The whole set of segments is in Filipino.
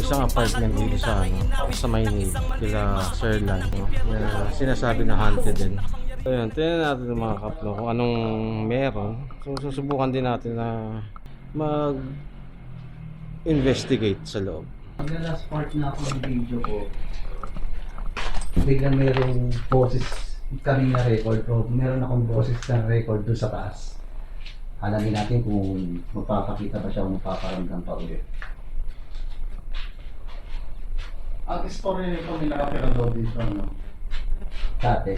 isang apartment dito sa sa Maynila, kila Sir Lan, no? Na sinasabi na haunted din. So yun, tingnan natin mga kap, no, kung anong meron. So susubukan din natin na mag-investigate sa loob. Pag last part na ako ng video ko, biglang mayroong boses kami na record o meron akong boses na record doon sa taas. Alamin natin kung magpapakita ba siya o magpaparamdam pa ulit. Ang story nito may nakapira daw dito, no? Dati.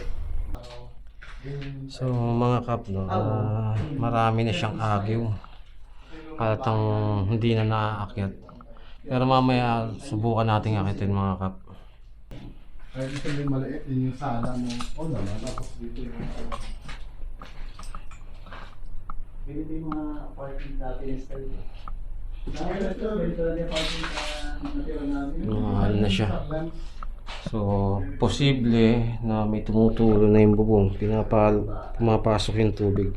So mga kap, no, marami na siyang agyo. Halatang hindi na naaakyat. Pero mamaya subukan nating akitin mga kap. Ay, dito yung maliit, yun yung sala mo. O naman, tapos dito yung Ganito yung mga apartment dati yung style. Ganito yung apartment na natira namin. Mahal na siya. So, posible na may tumutulo na yung bubong. Pumapasok yung tubig.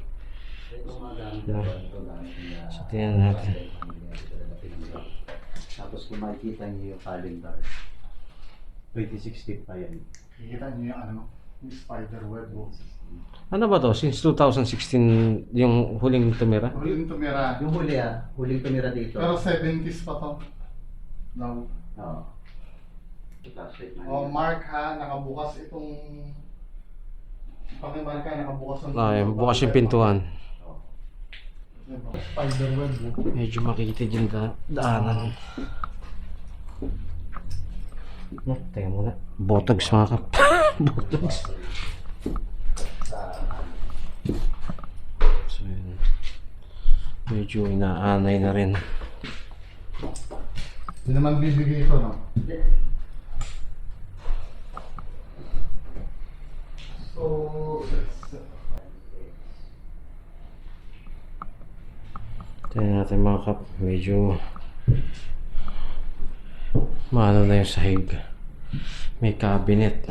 So, tingnan natin. Tapos kung makikita niyo yung calendar, 2016 pa yan. Kikita niyo yung ano, yung spider web mo. Ano ba to? Since 2016 yung huling tumira? Huling tumira. Yung huli huling tumira dito. Pero 70s pa to. No. Oo. O, mark ha, nakabukas itong... Pakimark ha, nakabukas ang... Ay, bukas yung pintuan. Spider web mo. Medyo makikita yung daanan. Teka muna. Botox mga kap. Botox. So yun. Medyo inaanay na rin. Hindi naman bibigay ito, no? So, Tingnan natin mga kap. Medyo maano na yung sahig. May cabinet.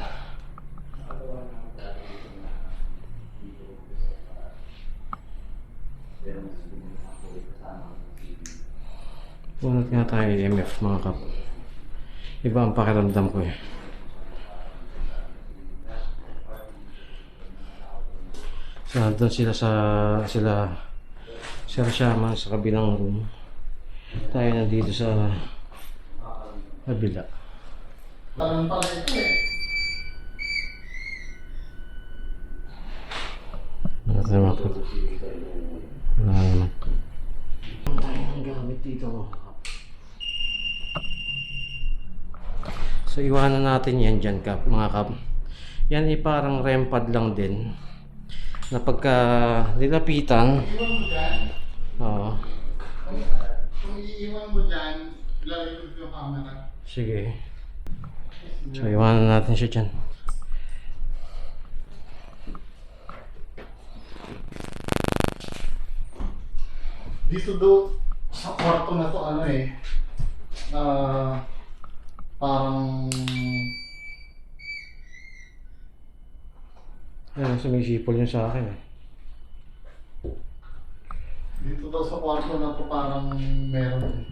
Punot nga tayo EMF mga kap. Iba ang pakiramdam ko eh. So nandun sila Sir Shaman sa kabilang room. Tayo nandito sa kabila. parang pala ito eh. Wala tayo makap. Wala naman. Ano tayong gamit dito mga kap? So iwanan natin yan dyan kap, mga kap. Yan ay parang REM pad lang din. Na pagka nilapitan, Iwan mo dyan. oo. Kung iiwan mo dyan, lalagay ko yung camera. Sige. So iwanan natin siya dyan. Dito daw sa kwarto na to ano eh. Parang Ayan, sumisipol yun sa akin eh. dito daw sa kwarto na to parang meron.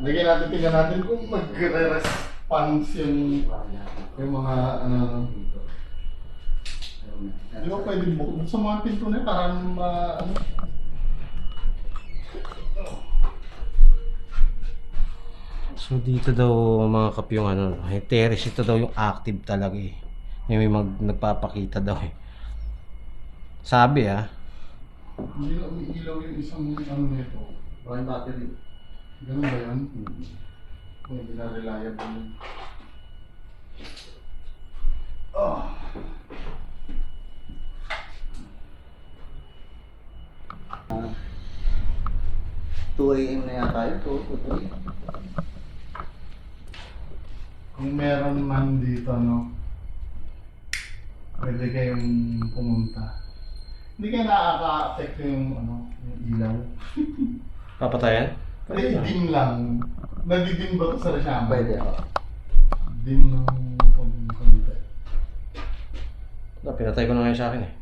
Lagyan natin, tingnan natin kung magre-response yung mga ano. Di ba pwede bukod sa mga pinto na yun, parang ano. So dito daw mga kap yung ano, yung terrace ito daw yung active talaga eh. Yung may nagpapakita daw eh. Sabi ah. Hindi na umiilaw yung isang ano nito. One battery. Ganun ba yan? Hindi na reliable yun. Oh. 2 AM na yata yun, 2 3. Kung meron man dito, no, pwede kayong pumunta. Hindi kaya nakaka-affect yung, ano, yung ilaw. Papatayan? Hindi, dim lang. Nadidim ba ito sa Rashama? Pwede ako. Dim ng konti. Pinatay ko na ngayon sa akin eh.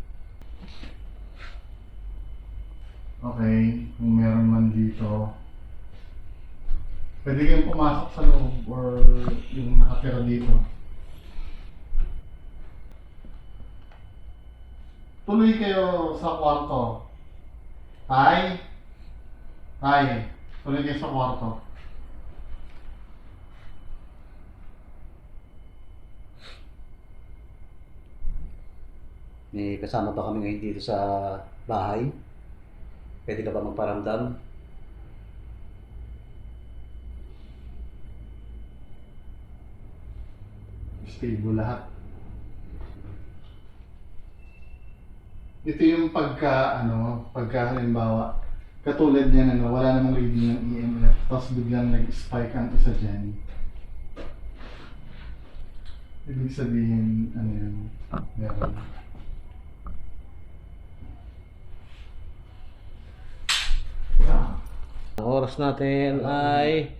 Okay, kung meron man dito. Pwede kayong pumasok sa loob or yung nakatira dito. Tuloy kayo sa kwarto. Tay? Tay, tuloy kayo sa kwarto. May kasama pa kami ngayon dito sa bahay. Pwede ka ba magparamdam? Stable lahat. Ito yung pagka halimbawa, katulad yan, wala namang reading ng EMF, tapos biglang nag-spike ang isa dyan. Ibig sabihin, meron. Ang oras natin ay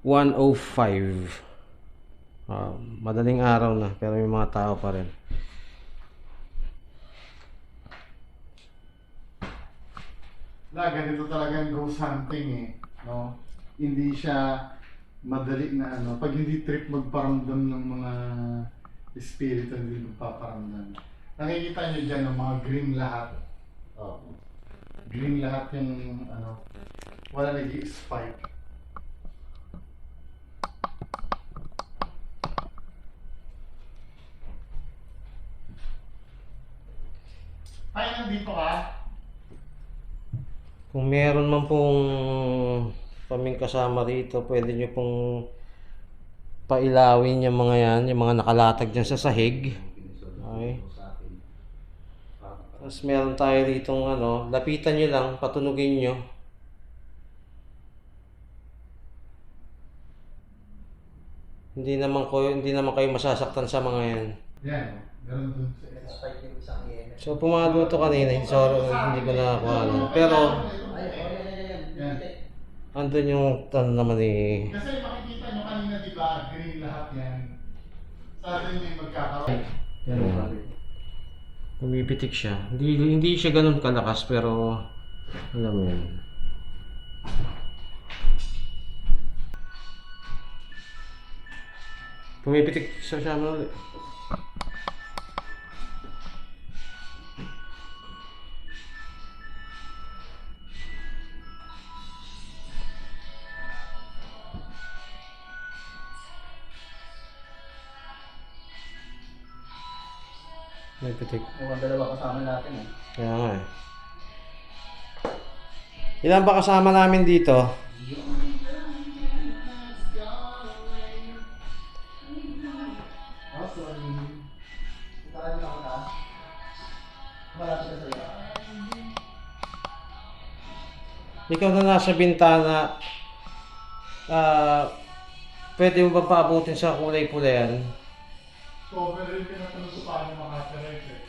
1:05. Madaling araw na pero may mga tao pa rin. Ganito talaga ang ghost hunting eh, no? Hindi siya madali na pag hindi trip magparamdam ng mga espiritu, hindi magpaparamdam. Nakikita nyo dyan, mga green lahat. Oo. Green lahat yung wala nag-i-spike. Ay, nandito ka? Kung meron man pong kaming kasama rito, pwede nyo pong pailawin yung mga yan, yung mga nakalatag dyan sa sahig. Okay. Tapos meron tayo rito lapitan nyo lang, patunugin nyo. Hindi naman kayo masasaktan sa mga yan. Yan, ganun dun sa So pumalo to kanina, hindi ko na kuha. Pero Yan. andun yung naman eh. Kasi makikita nyo kanina, di ba, green lahat yan. Sa atin yung magkakaroon. Yan ang sabi. Bumibitik siya. Hindi siya ganun kalakas pero alam mo yun. Bumibitik siya ulit. Bumibitik. Mukhang dalawa kasama natin eh. Kaya nga eh. Ilan ba kasama namin dito? Saan ako na? Malapit na sa'yo. Ikaw na nasa bintana, pwede mo ba paabutin sa kulay-pulayan? Cover rin ka na tanong kung paano makakarek eh.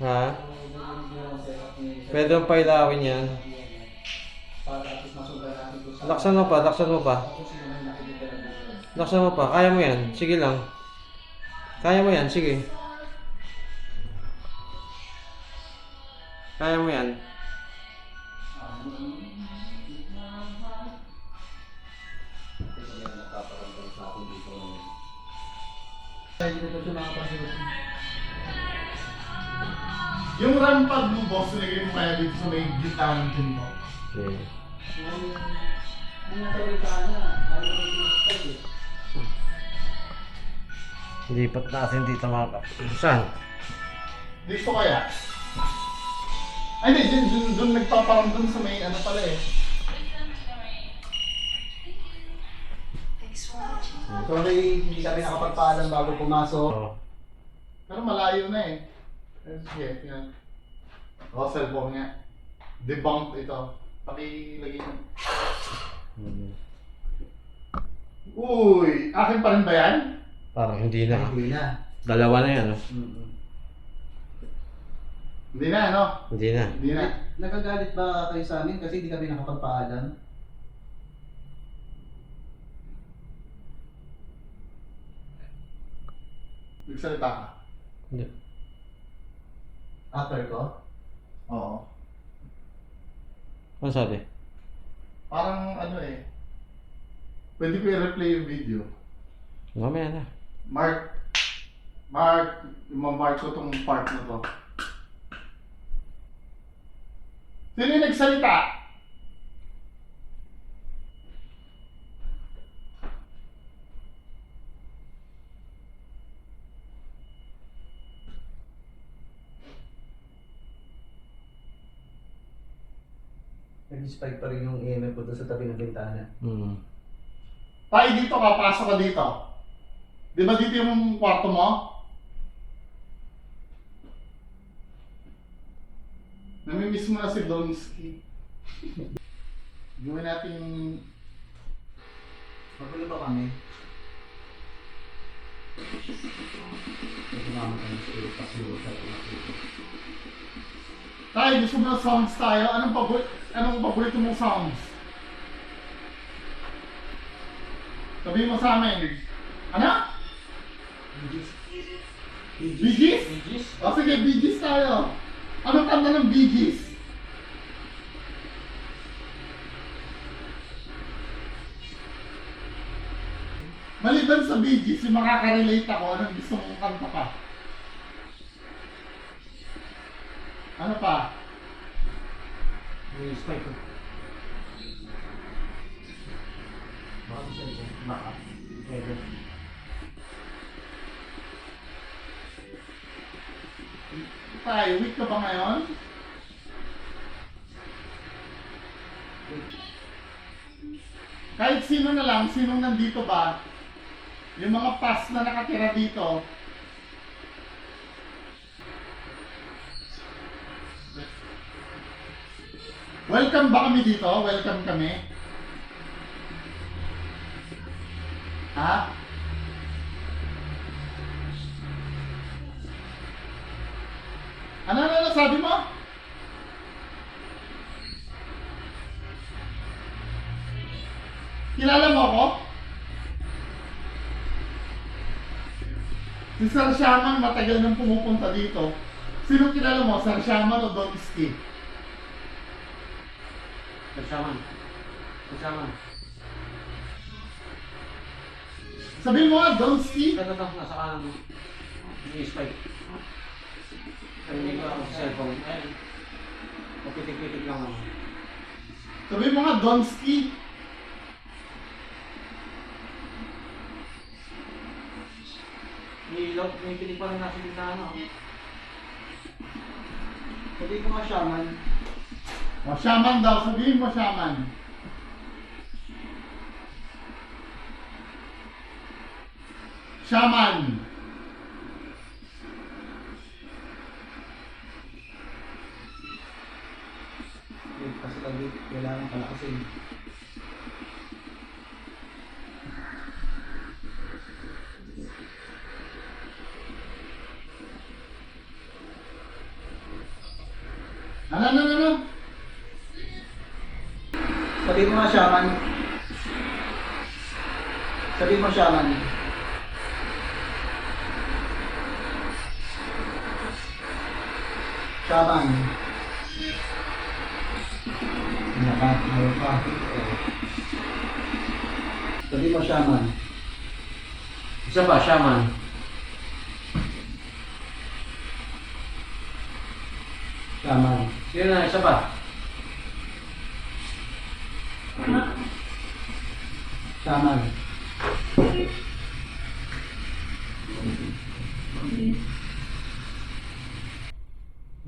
Ha? Pwede mo pailawin yan. Para at least masugal natin kung saan. Laksan mo pa, laksan mo pa. Kung sino man nakikita ng buhay. Laksan mo pa, kaya mo yan. Sige lang. Kaya mo yan, sige. Kaya mo yan. Yung rampad mo, boss, nilagay mo kaya dito sa may gitna ng chin mo. Okay. Lipat natin dito mga kap. Saan? Dito kaya? Ay, hindi, dun nagpaparamdam sa may pala eh. Sorry, hindi kami nakapagpaalam bago pumasok. Oh. Pero malayo na eh. Sige, yan. Cellphone nga. Debunked ito. Pakilagay mo. Uy! Akin pa rin ba yan? Parang hindi na. Hindi na. Dalawa na yan, no? Hindi na, ano? Hindi na. Hindi na. Nagagalit ba kayo sa amin kasi hindi kami nakapagpaalam? Nagsalita ka? Hindi. After ko? Oo. Ano sabi? Parang ano eh. Pwede ko i-replay yung video. Mamaya na. Mark, imamark ko tong part na to. Sino yung nagsalita? Nag-spike pa rin yung EMF ko doon sa tabi ng bintana. Hmm. Tayo dito ka, pasok ka dito. Di ba dito yung kwarto mo? Namimiss mo na si Donsky. Gawin natin. Magulo ba kami? Ito naman ang spirit kasi sa Tayo, gusto mo na sounds tayo? Anong paborito mong sounds? Sabihin mo sa amin. Ano? Bee Gees? O sige, Bee Gees tayo. Anong kanta ng Bee Gees? Maliban sa Bee Gees, yung makaka-relate ako, anong gusto mong kanta pa? Ano pa? May spike ko. Baka. Pwede. Tayo, weak ka ba ngayon? Kahit sino na lang, sinong nandito ba? Yung mga pass na nakatira dito, welcome ba kami dito? Welcome kami? Ha? Ano sabi mo? Kilala mo ako? Si Sir Shaman matagal nang pumupunta dito. Sino kilala mo? Sir Shaman o Don Iski? Kasama. Sabihin mo nga, Don Iski? Ito, nasa kanan mo. May spike. Hindi ko ako sa cellphone. Ayun. Papitik-pitik lang ako. Sabihin mo nga, Don Iski? May pitik pa rin nasa bintana. Sabi ko nga shaman. O, Shaman daw. Sabihin mo, Shaman. Shaman. Kasi tabi, kailangan palakasin. Ano? Sabi mo nga shaman. Sabi mo shaman. Shaman. Meron pa. Sabi mo shaman. Isa pa, shaman. Shaman. Sino na, isa pa? Shaman.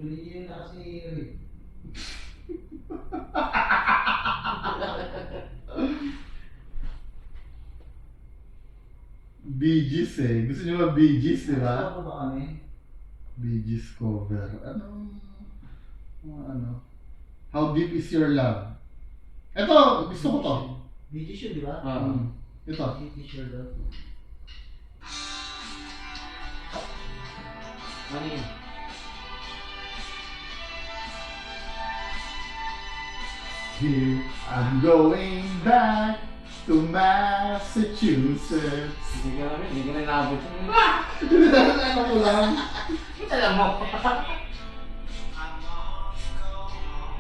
Balikin na kasi Rick. Bee Gees eh. Gusto niyo ba Bee Gees, di ba? Ano ba kami? Bee Gees cover. Ano? How deep is your love? Ito, gusto ko to. British yun, di ba? Ito. British yun daw. Ano yun? Here I'm going back to Massachusetts. Hindi ko na inaabot yun. Ano ko lang. Alam mo.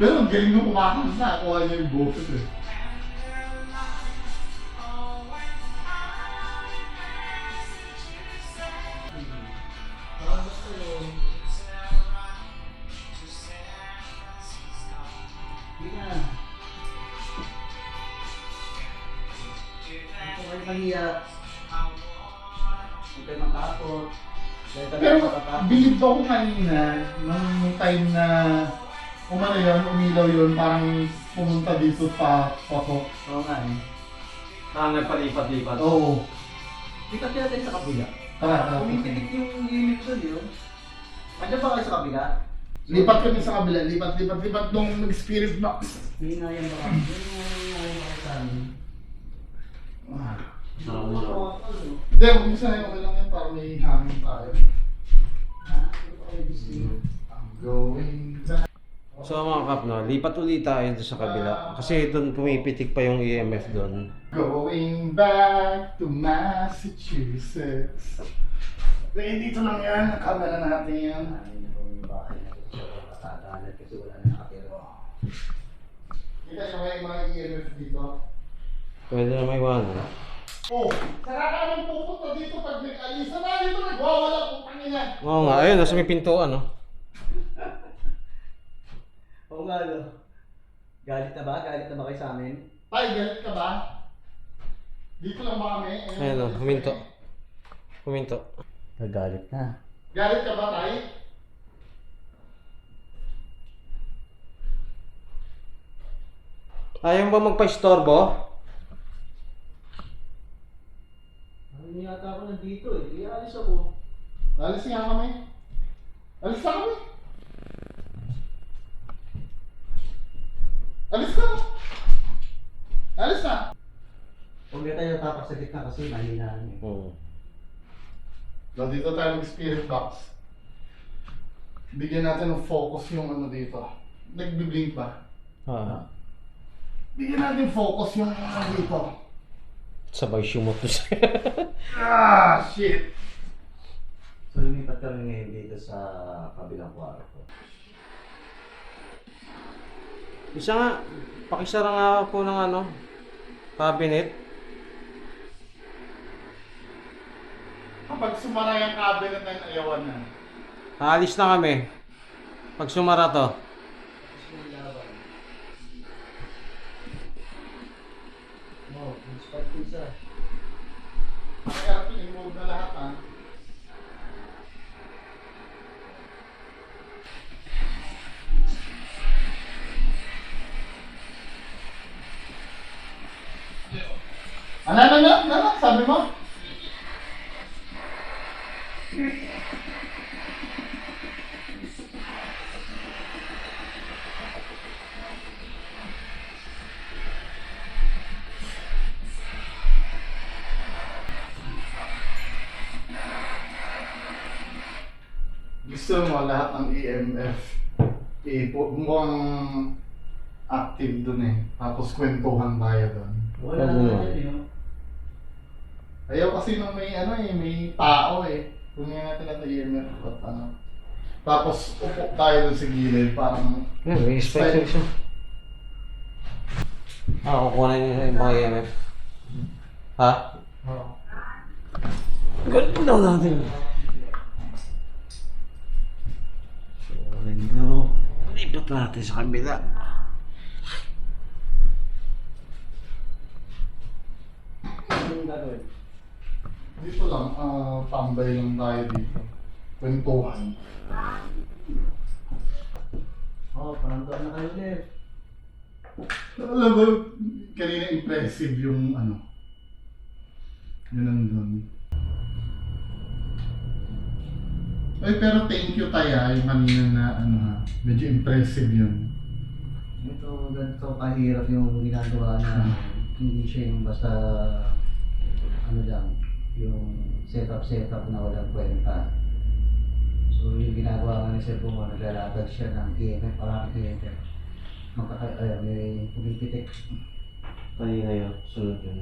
Pero ang galing mo kumakanta. Kuha niya yung boses eh. Pero bilib ako kanina, nung time na umano yun, umilaw yun, parang pumunta dito pa pasok. Oo nga eh. Nagpalipat-lipat. Oo. Lipat natin sa kabila. Tara. Pumipitik yung unit doon yun. Andiyan ba kayo sa kabila? Lipat kami sa kabila, lipat nung nag-spirit box. Hindi nga yan ba? Hindi nga yan ba sa amin? Hindi, huwag mo sanay, okay lang yan para may hangin tayo. I'm going back. So mga kap, no, lipat ulit tayo doon sa kabila. Kasi doon pumipitik pa yung EMF doon. Going back to Massachusetts. Dito lang yan, ang camera natin yan. Ano na yung bahay na ito sa katagalan kasi wala na nakatira. Kita nyo ba yung mga EMF dito? Pwede na may iwanan. Oh, sarap naman pupunta dito pag nag-alis. Sana dito nagwawala po kanina. Oo nga, ayun, nasa may pintuan, no? Oo nga no. Galit na ba? Galit na ba kayo sa amin? Tay, galit ka ba? Dito lang ba kami? Ayun, no, huminto. Huminto. Nagalit na. Galit ka ba, Tay? Ayaw ba magpa-istorbo? Ano yata ako nandito eh. Ialis ako. Alis nga kami. Alis na kami. Alis na. Alis na. Huwag na tayo tapak sa gitna kasi mahina niyo. Oo. So, dito tayo mag-spirit box. Bigyan natin ng focus yung ano dito. Nagbiblink ba? Ah, Bigyan natin focus yung ano dito. sabay sumutos. Ah, shit. So lumipat kami ngayon dito sa kabilang kwarto. Isa nga, pakisara nga po ng ano, cabinet. Kapag sumara yung cabinet na ayawan na. Aalis na kami. Pag sumara to. Oh, inspired pizza. Kaya i-move na lahat ha. Ano, sabi mo? Gusto mo lahat ng EMF mukhang active dun eh. Tapos kwentuhan tayo dun. Wala Pwede na na. yan yun. Ayaw kasi nung may ano eh, may tao eh. Kunin natin natin EMF at ano. Tapos upo tayo dun sa gilid, parang Yan, may special siya. Kukuha na niyo yung mga EMF. Ha? Ganun daw natin. So, no. Lipat natin sa kabila. Ano yung gagawin? dito lang, tambay lang tayo dito. Kwentuhan. Oh, parang doon na kayo ulit. Alam mo, kanina impressive yung ano. Yun nandun. Ay, pero thank you Taya, yung kanina na ano ha. Medyo impressive yun. Ito, ganito kahirap yung ginagawa na hindi siya yung basta ano lang, yung setup na walang kwenta. So yung ginagawa nga ni Sir Bungo, naglalatag siya ng EMF, parang EMF. May pumipitik. Kanina yun, sunod yun.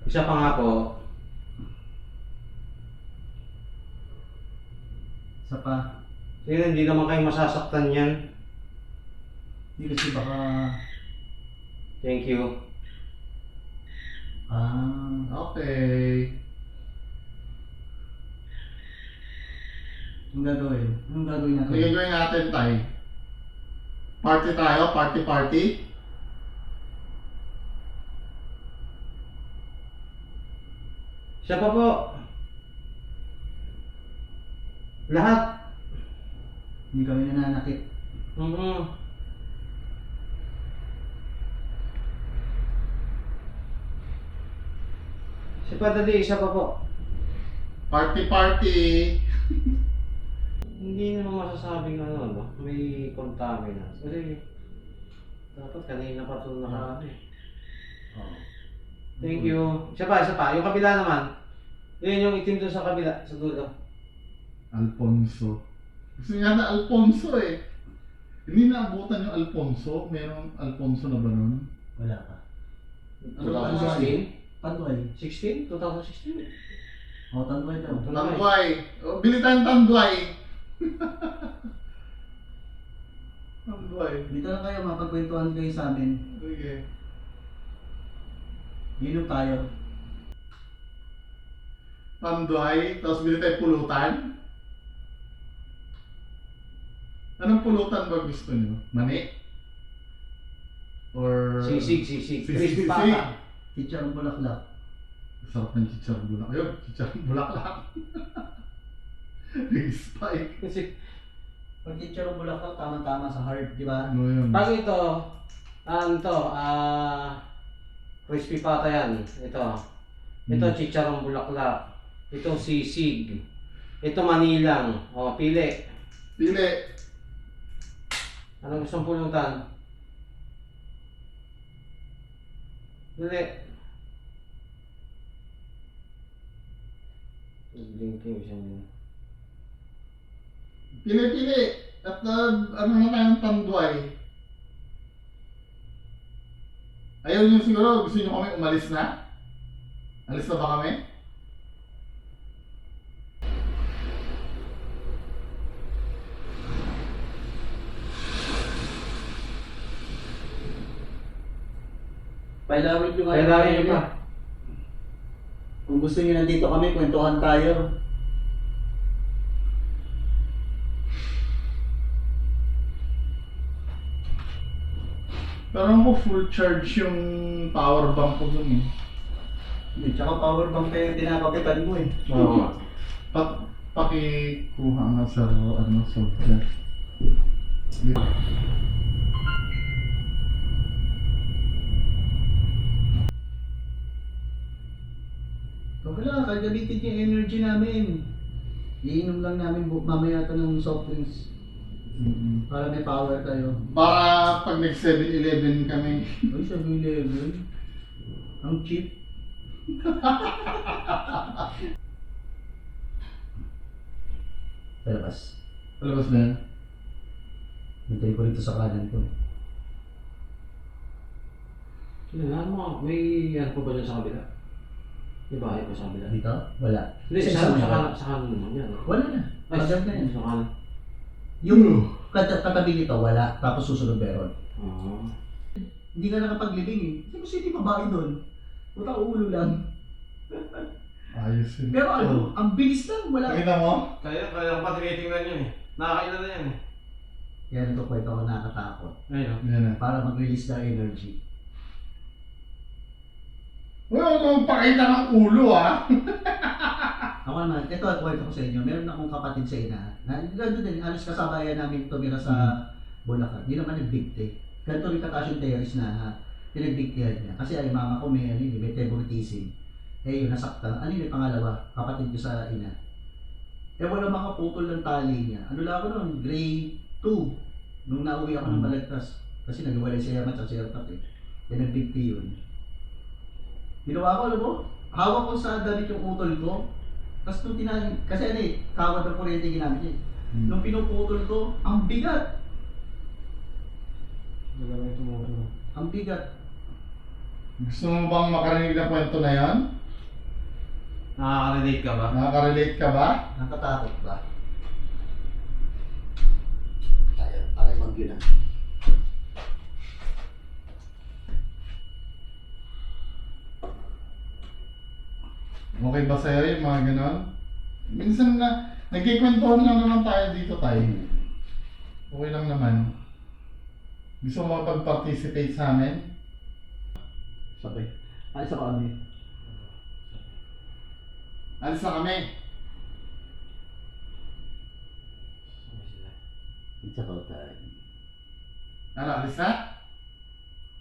Isa pa nga po, Isa pa, sige, hindi naman kayo masasaktan yan. hindi kasi baka, Thank you. Okay. anong gagawin? Anong gagawin natin? Ang gagawin natin Tay. Party tayo, party. Siya pa po. Lahat. Hindi kami nananakit. Si Padali, isa pa po. Party. Hindi naman masasabing ano, may contaminants. Kasi dapat kanina pa ito nakaraan eh. Oo. Thank you. Isa pa. Yung kabila naman. Yun yung itim doon sa kabila, sa dulo. Alfonso. Gusto niya na Alfonso eh. Hindi naabutan yung Alfonso. Merong Alfonso na ba nun? Wala pa. Ano ba? 2016? Tanduay. 16? 2016? Oo, tanduay daw. Tanduay. Oh, bili tayong tanduay. Tanduay. Dito lang kayo, mapagkwentuhan kayo sa amin. Okay. Inom tayo. Tanduay. Tapos bili tayong pulutan. Anong pulutan ba gusto niyo? Mani? Or... Sisig. Crispy Sisig. pata. Chicharong bulaklak. Sarap ng chicharong bulaklak. Ayun, chicharong bulaklak. Big spike. Kasi, Pag chicharong bulaklak, tama-tama sa heart, di ba? Ano yun? pag ito, crispy pata yan. Ito chicharong bulaklak. Ito sisig. Ito manilang. O, pili. Pili. Anong gustong pulutan? Pili. Blinking siya niya. Pili. At ano na tayong tanduay. Ayaw nyo siguro, gusto nyo kami umalis na? Alis na ba kami? Pailawin nyo Kailangan nyo pa. Kung gusto nyo nandito kami, kwentuhan tayo. Pero ako full charge yung power bank ko dun eh. Hindi, tsaka power bank kayo yung tinakapitan mo eh. Oo nga. Pakikuha nga sa software. Okay lang, kagamitin yung energy namin. Iinom lang namin mamaya ito ng soft drinks. Para may power tayo. Para pag nag 7-Eleven kami. Ay, 7-Eleven. Ang cheap. Palabas. Palabas na yan. Hintay ko rito sa kanan ko. Ano mo, may ano po ba dyan sa kabila? May bahay pa sa kabila? Dito? Wala. Hindi, Sa sa kanan. kanan naman yan. Wala na. Ay, Maganda na yan. sa kanan. Yung katabi nito, wala. Tapos susunod meron. Oo. Hindi ka nakapaglibing eh. Kasi gusto yung babae doon. Puta ulo lang. Ayos yun. Pero ano, ang bilis lang. Wala. Nakita mo? Kaya ko pa tinitingnan yun eh. Nakakailan na yan eh. Yan ito kwento ko nakakatakot. Ayun. Yan na. Para mag-release ng energy. Wala akong pakita ng ulo ah. Ako naman, ito at kwento ko sa inyo. Meron akong kapatid sa ina. Ganito din, halos kasabayan namin tumira sa Bulacan. Hindi naman nagbigti. Ganito rin kataas yung terrace na ha. Pinagbigtihan niya. Kasi ay mama ko may, may favoritism. Eh yun, nasaktan. Ano yung pangalawa? Kapatid ko sa ina. Eh wala makaputol ng tali niya. Ano lang ako noon? Grade 2. Nung nauwi ako ng Balagtas. Kasi nagwalay si Yamat at si Erpat eh. Kaya nagbigti yun. Ginawa ko, alam mo? Hawak ko sa damit yung utol ko. Tapos nung tinahin, kasi ano eh, kawad ng kuryente ginamit niya eh. Nung pinuputol ko, ang bigat! Wala na ito mo. Ang bigat. Gusto mo bang makarinig ng kwento na yan? Nakaka-relate ka ba? Nakaka-relate ka ba? Nakatakot ba? Tayo mag-yun ah. Okay ba sa'yo yung mga ganon? Minsan na, nagkikwentuhan lang naman tayo dito tayo. Okay lang naman. Gusto mo makapag-participate sa amin? Sabi. Alis ako kami. Alis na kami. Ano, alis na?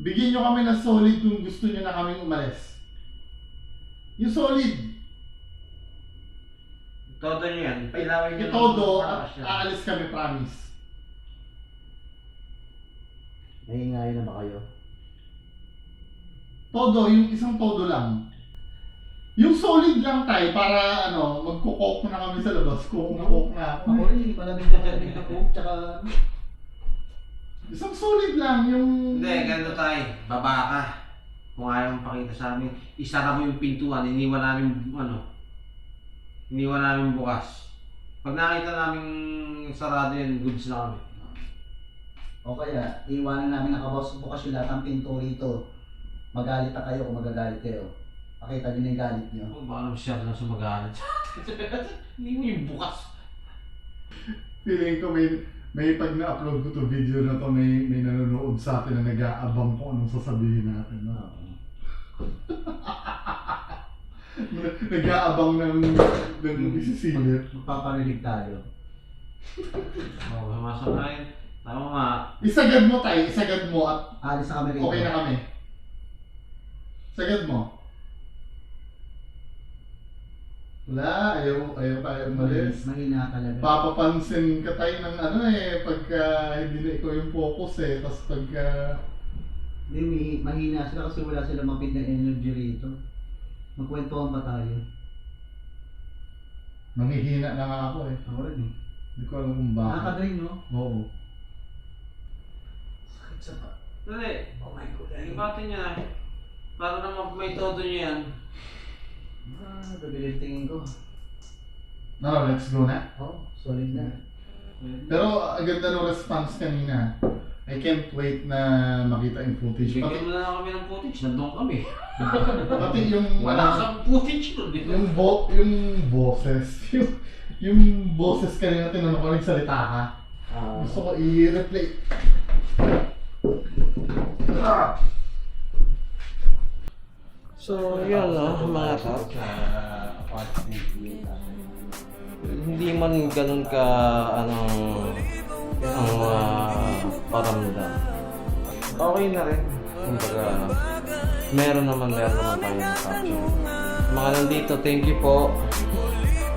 Bigyan nyo kami ng solid kung gusto nyo na kaming umalis. Yung solid. Todo nyo yan. Pailawin nyo. Yung todo at aalis kami, promise. Nahingayin na ba kayo? Todo, yung isang todo lang. Yung solid lang tayo para ano, magkukok na kami sa labas. Kukok na ako. Ako rin, hindi pa namin kakalit na coke, tsaka... Isang solid lang, yung... Hindi, ganito tayo. Baba ka. Kung ayaw mong pakita sa amin, isara mo yung pintuan. Iniwan namin bukas. Pag nakita namin sarado yan, goods na kami. O kaya, iwanan namin nakabukas yung lahat ng pinto rito. Magalit na kayo kung magagalit kayo. Pakita nyo na yung galit nyo. Oh, baka naman siya lang sumagalit. Hindi mo yung bukas. Feeling ko may pag na-upload ko to video na to, may nanonood sa atin na nag-aabang kung anong sasabihin natin. No? Nag-aabang ng isisilip. Magpaparinig tayo. Oo, masakayin. Tama nga. Isagad mo tayo, isagad mo at Alis na kami rito. okay na kami. Sagad mo. Wala, ayaw tayo umalis. Mahina talaga. Papapansin ka tayo ng ano pagka hindi na ikaw yung focus tapos pagka... Hindi, mahina sila kasi wala silang mapid na energy rito. Magkwentuhan ba tayo? Nanghihina na nga ako Ako rin eh. Hindi ko alam kung bakit. Nakakadrain, no? Oo. Sakit sa pa. Dali. Oh my God. Ibatin niya na. Para naman may todo niya yan. Gabiling ko. No, let's go na. Oh, solid na. Pero ang ganda ng response kanina. I can't wait na makita yung footage. Bigyan mo na lang kami ng footage. Nandun kami. Pati yung... Wala kang footage nun. Di ba? yung boses. yung boses kanina tinanong ko nagsalita ka. Gusto ko i-replay. So, yun mga kap. Hindi man ganun ka, ang paramdam. Okay na rin. Kumbaga, meron naman tayo na capture. Mga nandito, thank you po.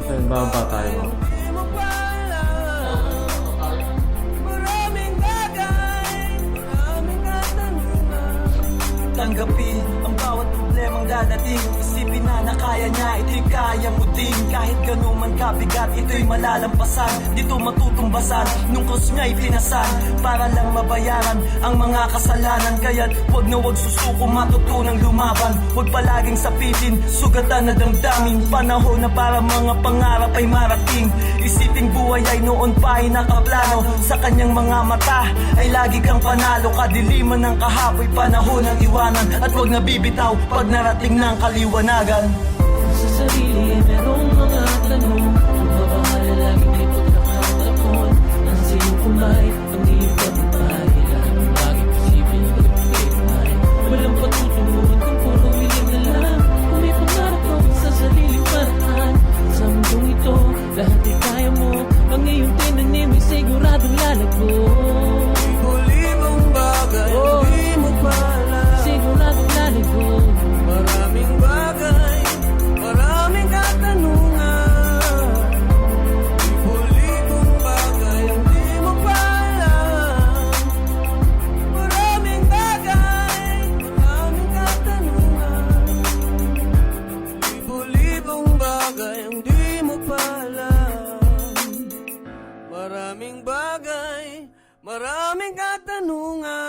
So, baba tayo. Tanggapin ang bawat problemang dadating. Isipin na kaya niya, ito'y kaya mo din. Kahit gano'n man kabigat, ito'y malalampasan. Dito matutumbasan, nung cross niya'y pinasan. Para lang mabayaran ang mga kasalanan. Kaya't wag na wag susuko, matutunang lumaban. Wag palaging sapitin, sugatan na damdamin. Panahon na para mga pangarap ay marating. Isiping buhay ay noon pa ay nakaplano. Sa kanyang mga mata ay lagi kang panalo. Kadiliman ng kahapoy, panahon ng iwanan. At huwag nabibitaw pag narating ng kaliwanagan. Sa sarili ay merong mga tanong. Ang babahala laging may pagkakatakon. Nasa iyong kumay, ang iyong pagkakay. Lahat ng bagay posibleng pagkakay. Walang patutunguhan kung puro hiling na lang. Kung may pangarap ka sa sariling paraan. Sa mundong ito, lahat ay kaya mo. Ang iyong tinanim ay siguradong lalago. Libong bagay, di mo pala. Siguradong lalago. Maraming bagay, maraming katanungan. Libong bagay, di mo pala. Maraming bagay, maraming katanungan. Libong bagay, di mo pala. Maraming bagay, maraming katanungan.